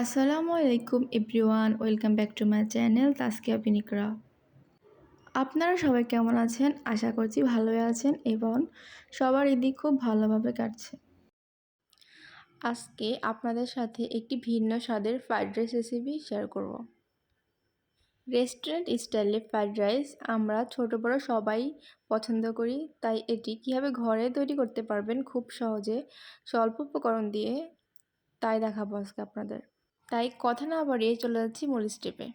আসসালামু আলাইকুম everyone, welcome back to my channel Taskia বিনিকরা। আপনারা সবাই কেমন আছেন? আশা করছি ভালোই আছেন এবং সবার ঈদই খুব ভালোভাবে কাটছে। আজকে আপনাদের সাথে একটি ভিন্ন স্বাদের ফ্রাইড রাইস রেসিপি শেয়ার করব। রেস্টুরেন্ট স্টাইলে ফ্রাইড রাইস আমরা ছোট বড় সবাই পছন্দ করি, তাই এটি কীভাবে ঘরে তৈরি করতে পারবেন খুব সহজে স্বল্প উপকরণ দিয়ে, তাই দেখাবো আজকে আপনাদের। তাই কথা না বাড়িয়ে চলে যাচ্ছি মূল স্টেপে।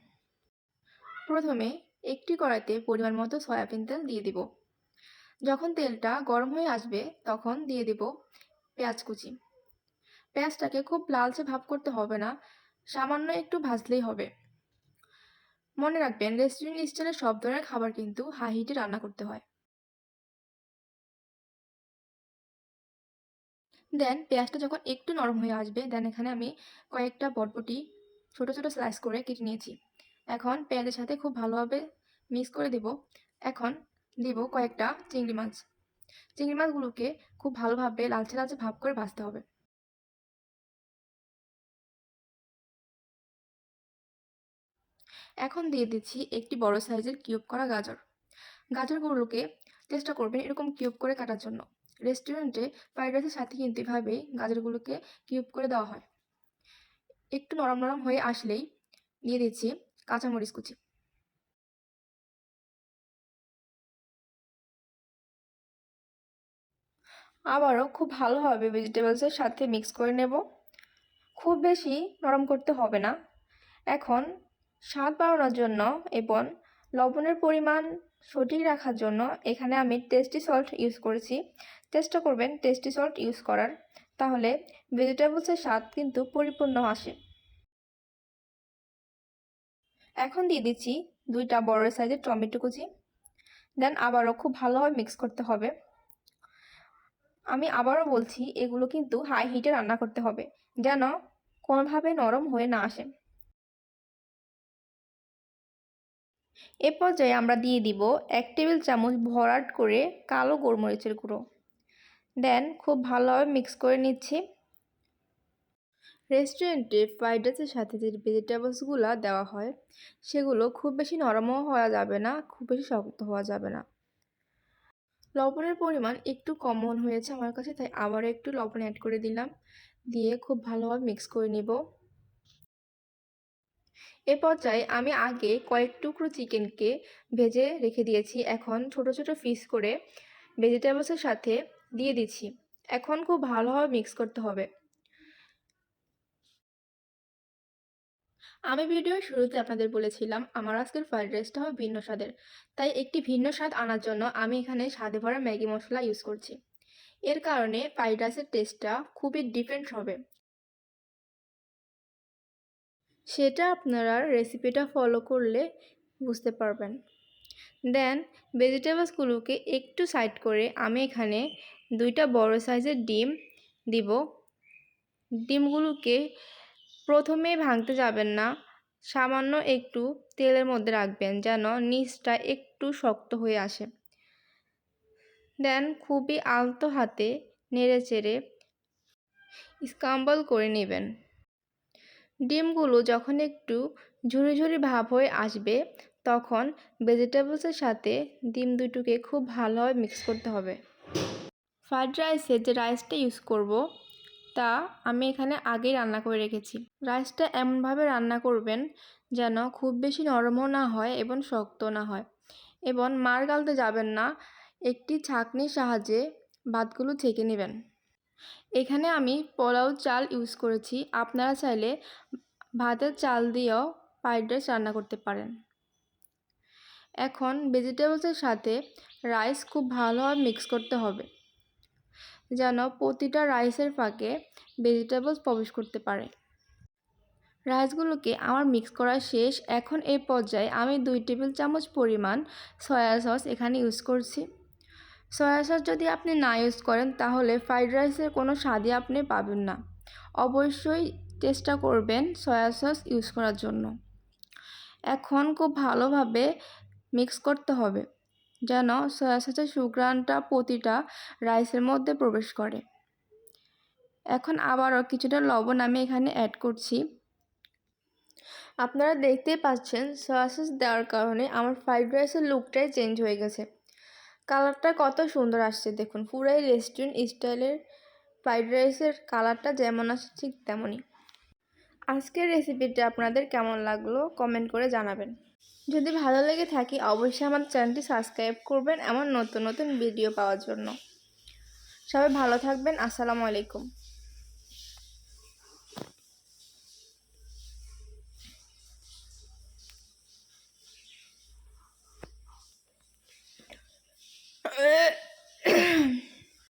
প্রথমে একটি কড়াইতে পরিমাণ মতো সয়াবিন তেল দিয়ে দিব। যখন তেলটা গরম হয়ে আসবে তখন দিয়ে দিব পেঁয়াজ কুচি। পেঁয়াজটাকে খুব লালচে ভাব করতে হবে না, সামান্য একটু ভাজলেই হবে। মনে রাখবেন, রেস্টুরেন্ট স্টাইলে সব ধরনের খাবার কিন্তু হাই হিটে রান্না করতে হয়। দেন পেঁয়াজটা যখন একটু নরম হয়ে আসবে, দেন এখানে আমি কয়েকটা বরবটি ছোট ছোট স্লাইস করে কেটে নিয়েছি। এখন পেঁয়াজের সাথে খুব ভালোভাবে মিক্স করে দেব। এখন দিব কয়েকটা চিংড়ি মাছ। চিংড়ি মাছগুলোকে খুব ভালোভাবে লালচে লালচে ভাব করে ভাজতে হবে। এখন দিয়ে দিচ্ছি একটি বড় সাইজের কিউব করা গাজর। গাজরগুলোকে চেষ্টা করবেন এরকম কিউব করে কাটার জন্য। রেস্টুরেন্টে ফ্রাইড রাইসের সাথে কিন্তু এভাবেই গাজরগুলোকে কিউব করে দেওয়া হয়। একটু নরম নরম হয়ে আসলেই দিয়ে দিচ্ছি কাঁচামরিচ কুচি। আবারও খুব ভালোভাবে ভেজিটেবলসের সাথে মিক্স করে নেব। খুব বেশি নরম করতে হবে না। এখন স্বাদ বাড়ানোর জন্য এবং লবণের পরিমাণ সঠিক রাখার জন্য এখানে আমি টেস্টি সল্ট ইউজ করেছি। চেষ্টা করবেন টেস্টি সল্ট ইউজ করার, তাহলে ভেজিটেবলসের স্বাদ কিন্তু পরিপূর্ণ আসে। এখন দিয়ে দিচ্ছি 2টা বড় সাইজের টমেটো কুচি। দেন আবারও খুব ভালোভাবে মিক্স করতে হবে। আমি আবারও বলছি, এগুলো কিন্তু হাই হিটে রান্না করতে হবে যেন কোনোভাবে নরম হয়ে না আসে। এ পর্যায়ে আমরা দিয়ে দিব 1 টেবিল চামচ ভরাট করে কালো গোলমরিচের গুঁড়ো। দেন খুব ভালোভাবে মিক্স করে নিচ্ছি। রেস্টুরেন্টে ফ্রাইড রাইসের সাথে যে ভেজিটেবলসগুলো দেওয়া হয় সেগুলো খুব বেশি নরমও হওয়া যাবে না, খুব বেশি শক্ত হওয়া যাবে না। লবণের পরিমাণ একটু কম মনে হয়েছে আমার কাছে, তাই আবারও একটু লবণ অ্যাড করে দিলাম। দিয়ে খুব ভালোভাবে মিক্স করে নিব। এ পর্যায়ে আমি আগে কয়েক টুকরো চিকেনকে ভেজে রেখে দিয়েছি। এখন ছোট ছোট পিস করে ভেজিটেবলসের সাথে দিয়ে দিচ্ছি। এখন খুব ভালোভাবে মিক্স করতে হবে। আমি ভিডিওর শুরুতে আপনাদের বলেছিলাম আমার আজকের ফ্রাইড রাইসটা হবে ভিন্ন স্বাদের, তাই একটি ভিন্ন স্বাদ আনার জন্য আমি এখানে স্বাদে ভরা ম্যাগি মশলা ইউজ করছি। এর কারণে ফ্রাইড রাইসের টেস্টটা খুবই ডিফারেন্ট হবে। সেটা আপনারা রেসিপিটা ফলো করলে বুঝতে পারবেন। দেন ভেজিটেবলসগুলোকে একটু সাইড করে আমি এখানে 2টা বড় সাইজের ডিম দিব। ডিমগুলোকে প্রথমে ভাঙতে যাবেন না, সামান্য একটু তেলের মধ্যে রাখবেন যেন নিচটা একটু শক্ত হয়ে আসে। দেন খুবই আলতো হাতে নেড়েচেড়ে স্ক্রাম্বল করে নেবেন। ডিমগুলো যখন একটু ঝুরি ঝুরি ভাব হয়ে আসবে তখন ভেজিটেবলসের সাথে ডিম দুটোকে খুব ভালোভাবে মিক্স করতে হবে। ফ্রাইড রাইসে যে রাইসটা ইউজ করব তা আমি এখানে আগেই রান্না করে রেখেছি। রাইসটা এমনভাবে রান্না করবেন যেন খুব বেশি নরমও না হয় এবং শক্ত না হয়, এবং মাড় গালতে যাবেন না। একটি ছাঁকনির সাহায্যে ভাতগুলো ছেঁকে নেবেন। এখানে আমি পোলাও চাল ইউজ করেছি, আপনারা চাইলে ভাতের চাল দিয়েও ফ্রাইড রাইস রান্না করতে পারেন। এখন ভেজিটেবলসের সাথে রাইস খুব ভালোভাবে মিক্স করতে হবে যেন প্রতিটা রাইসের ফাঁকে ভেজিটেবলস প্রবেশ করতে পারে। রাইসগুলোকে আমার মিক্স করা শেষ। এখন এই পর্যায়ে আমি 2 টেবিল চামচ পরিমাণ সয়া সস এখানে ইউজ করছি। সয়া সস যদি আপনি না ইউজ করেন তাহলে ফ্রাইড রাইসের কোনো স্বাদই আপনি পাবেন না। অবশ্যই চেষ্টা করবেন সয়া সস ইউজ করার জন্য। এখন খুব ভালোভাবে মিক্স করতে হবে যেন সয়া সসের সুঘ্রাণটা প্রতিটা রাইসের মধ্যে প্রবেশ করে। এখন আবারও কিছুটা লবণ আমি এখানে অ্যাড করছি। আপনারা দেখতেই পাচ্ছেন সয়া সস দেওয়ার কারণে আমার ফ্রাইড রাইসের লুকটাই চেঞ্জ হয়ে গেছে। কালারটা কত সুন্দর আসছে দেখুন, পুরাই রেস্টুরেন্ট স্টাইলের ফ্রাইড রাইসের কালারটা যেমন আসে ঠিক তেমনই। আজকের রেসিপিটা আপনাদের কেমন লাগলো কমেন্ট করে জানাবেন। যদি ভালো লেগে থাকে অবশ্যই আমার চ্যানেলটি সাবস্ক্রাইব করবেন এমন নতুন নতুন ভিডিও পাওয়ার জন্য। সবাই ভালো থাকবেন। আসসালামু আলাইকুম।